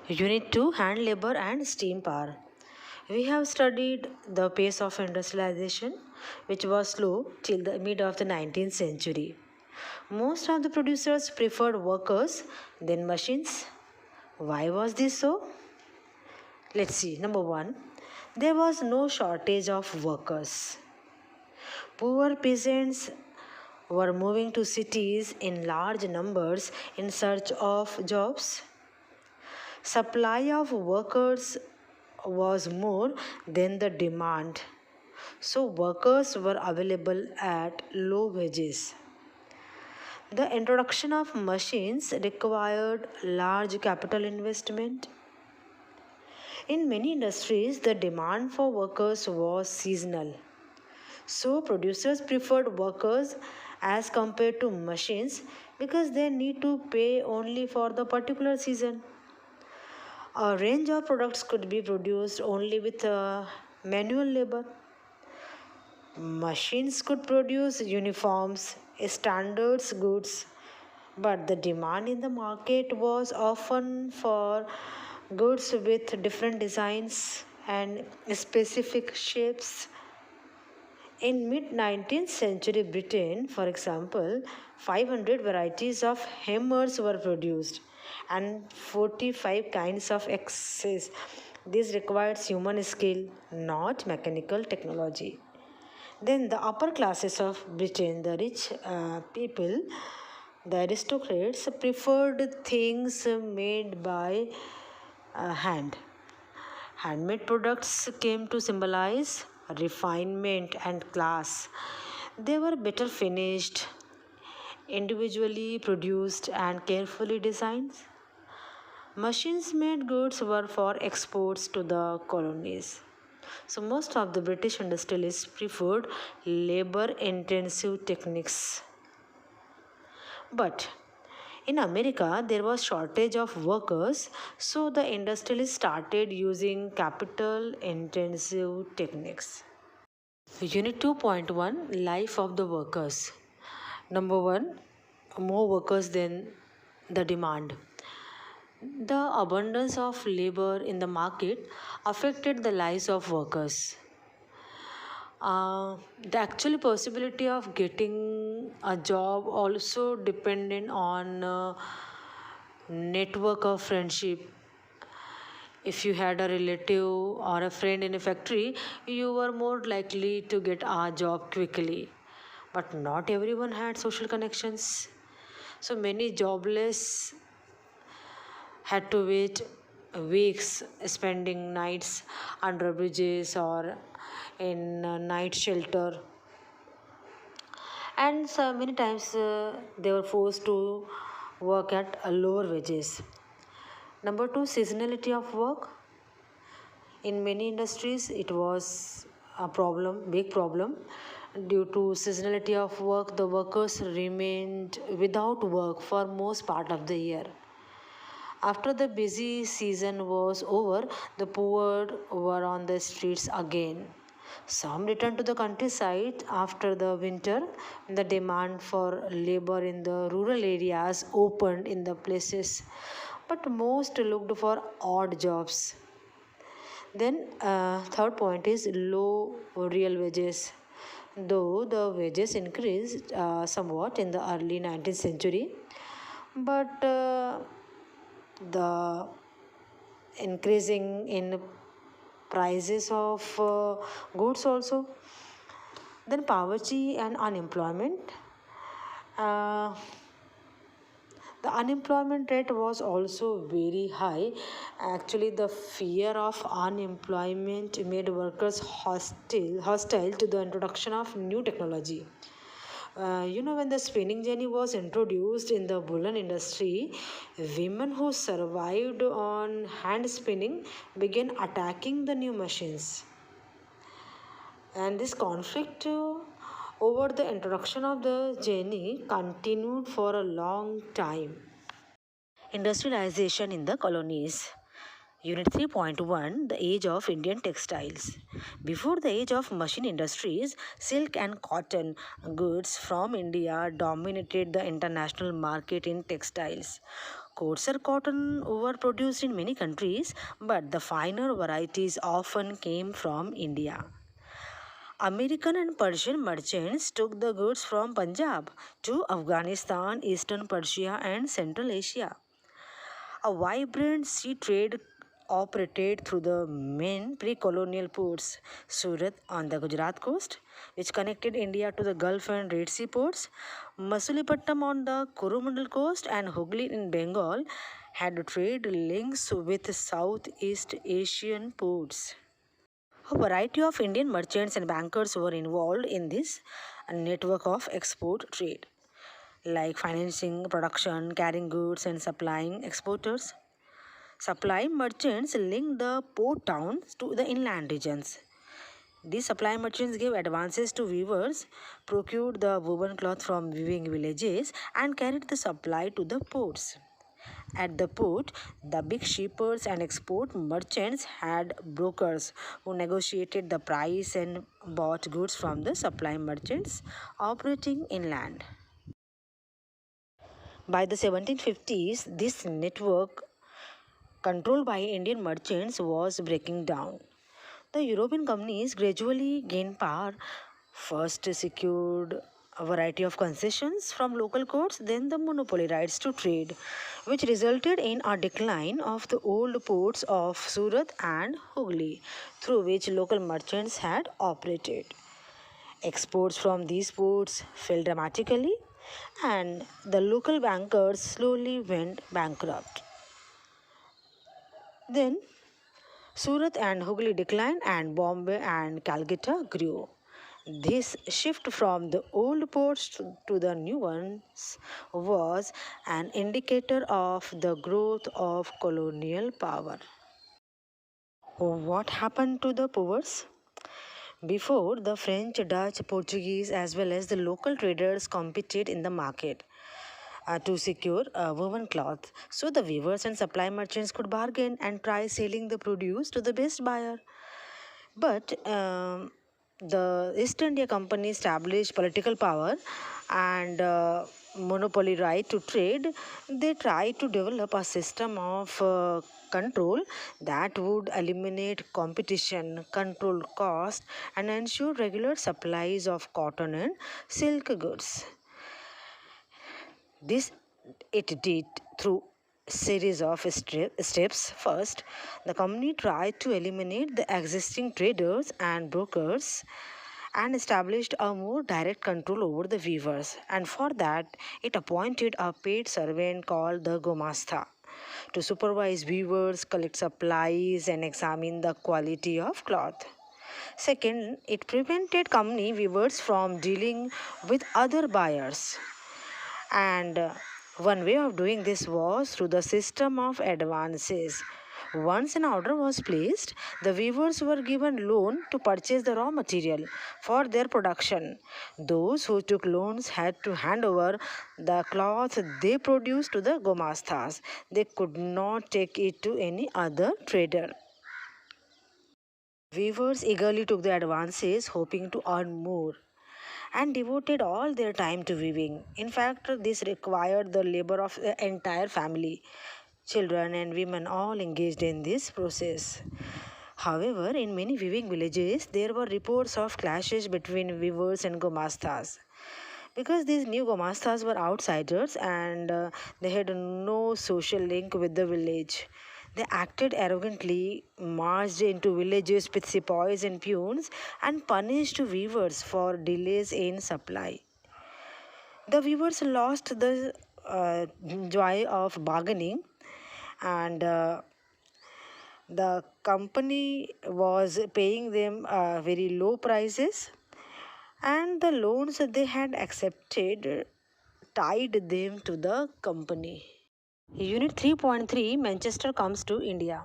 Unit 2, Hand Labor and Steam Power. We have studied the pace of industrialization, which was slow till the mid of the 19th century. Most of the producers preferred workers than machines. Why was this so? Let's see. Number one, there was no shortage of workers. Poor peasants were moving to cities in large numbers in search of jobs. Supply of workers was more than the demand, so workers were available at low wages. The introduction of machines required large capital investment. In many industries, the demand for workers was seasonal, so producers preferred workers as compared to machines because they need to pay only for the particular season. A range of products could be produced only with manual labor. Machines could produce uniforms, standards goods, but the demand in the market was often for goods with different designs and specific shapes. In mid 19th century Britain, for example, 500 varieties of hammers were produced and 45 kinds of axes. This requires human skill, not mechanical technology. Then the upper classes of Britain, the rich people, the aristocrats, preferred things made by hand. Handmade products came to symbolize refinement and class. They were better finished, individually produced, and carefully designed. Machines made goods were for exports to the colonies. So, most of the British industrialists preferred labor intensive techniques. But in America, there was shortage of workers, so the industrialists started using capital intensive techniques. Unit 2.1, Life of the Workers. Number 1, more workers than the demand. The abundance of labor in the market affected the lives of workers. The actual possibility of getting a job also dependent on network of friendship. If you had a relative or a friend in a factory, you were more likely to get a job quickly. But not everyone had social connections. So many jobless had to wait weeks spending nights under bridges or in night shelter, and so many times they were forced to work at a lower wages. Number 2, seasonality of work. In many industries it was a big problem. Due to seasonality of work, the workers remained without work for most part of the year. After the busy season was over, the poor were on the streets again. Some returned to the countryside after the winter. The demand for labor in the rural areas opened in the places, but most looked for odd jobs. Then, third point is low real wages. Though the wages increased somewhat in the early 19th century, but the increasing in prices of goods also. Then poverty and unemployment. Uh, the unemployment rate was also very high. Actually, the fear of unemployment made workers hostile to the introduction of new technology. When the spinning jenny was introduced in the woolen industry, women who survived on hand spinning began attacking the new machines. And this conflict over the introduction of the jenny continued for a long time. Industrialization in the colonies. Unit 3.1, The Age of Indian Textiles. Before the age of machine industries, silk and cotton goods from India dominated the international market in textiles. Coarser cotton were produced in many countries, but the finer varieties often came from India. American and Persian merchants took the goods from Punjab to Afghanistan, Eastern Persia, and Central Asia. A vibrant sea trade operated through the main pre-colonial ports, Surat on the Gujarat coast, which connected India to the Gulf and Red Sea ports, Masulipatam on the Coromandel coast, and Hooghly in Bengal had trade links with Southeast Asian ports. A variety of Indian merchants and bankers were involved in this network of export trade, like financing production, carrying goods, and supplying exporters. Supply merchants linked the port towns to the inland regions. These supply merchants gave advances to weavers, procured the woven cloth from weaving villages, and carried the supply to the ports. At the port, the big shippers and export merchants had brokers who negotiated the price and bought goods from the supply merchants operating inland. By the 1750s, this network, controlled by Indian merchants, was breaking down. The European companies gradually gained power, first secured a variety of concessions from local courts, then the monopoly rights to trade, which resulted in a decline of the old ports of Surat and Hooghly, through which local merchants had operated. Exports from these ports fell dramatically, and the local bankers slowly went bankrupt. Then Surat and Hooghly declined, and Bombay and Calcutta grew. This shift from the old ports to the new ones was an indicator of the growth of colonial power. What happened to the Powers? Before, the French, Dutch, Portuguese, as well as the local traders competed in the market to secure woven cloth, so the weavers and supply merchants could bargain and try selling the produce to the best buyer. But the East India Company established political power and monopoly right to trade. They tried to develop a system of control that would eliminate competition, control cost, and ensure regular supplies of cotton and silk goods. This it did through series of steps. First, the company tried to eliminate the existing traders and brokers and established a more direct control over the weavers. And for that, it appointed a paid servant called the Gomastha to supervise weavers, collect supplies, and examine the quality of cloth. Second, it prevented company weavers from dealing with other buyers, and one way of doing this was through the system of advances. Once an order was placed, the weavers were given loan to purchase the raw material for their production. Those who took loans had to hand over the cloth they produced to the gomasthas. They could not take it to any other trader. Weavers eagerly took the advances, hoping to earn more, and devoted all their time to weaving. In fact, this required the labor of the entire family. Children and women all engaged in this process. However, in many weaving villages, there were reports of clashes between weavers and gomasthas. Because these new gomasthas were outsiders and they had no social link with the village. They acted arrogantly, marched into villages with sepoys and peons, and punished weavers for delays in supply. The weavers lost the joy of bargaining, and the company was paying them very low prices, and the loans they had accepted tied them to the company. Unit 3.3, Manchester comes to India.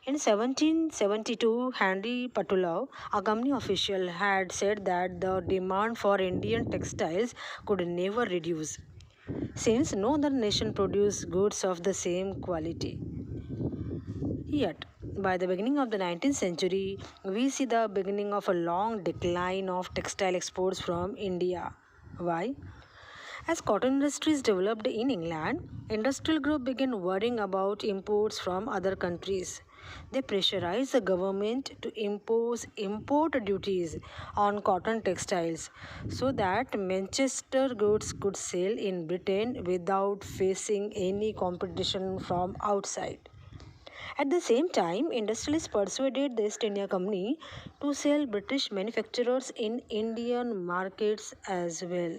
In 1772, Henry Patulov, a company official, had said that the demand for Indian textiles could never reduce, since no other nation produced goods of the same quality. Yet, by the beginning of the 19th century, we see the beginning of a long decline of textile exports from India. Why? As cotton industries developed in England, industrial group began worrying about imports from other countries. They pressurized the government to impose import duties on cotton textiles so that Manchester goods could sell in Britain without facing any competition from outside. At the same time, industrialists persuaded the East India Company to sell British manufacturers in Indian markets as well.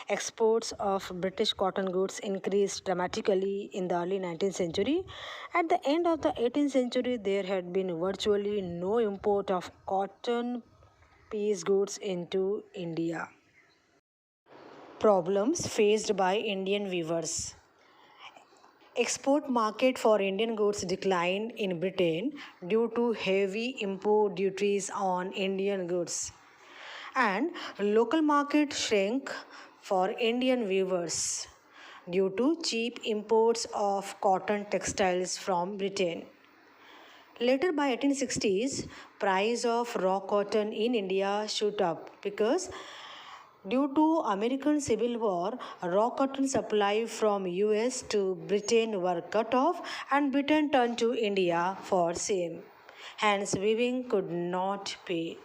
Exports of British cotton goods increased dramatically in the early 19th century. At the end of the 18th century, there had been virtually no import of cotton piece goods into India. Problems faced by Indian weavers. Export market for Indian goods declined in Britain due to heavy import duties on Indian goods, and local market shrank for Indian weavers due to cheap imports of cotton textiles from Britain. Later by 1860s, price of raw cotton in India shoot up because due to American Civil War, raw cotton supply from US to Britain were cut off and Britain turned to India for same. Hence weaving could not pay.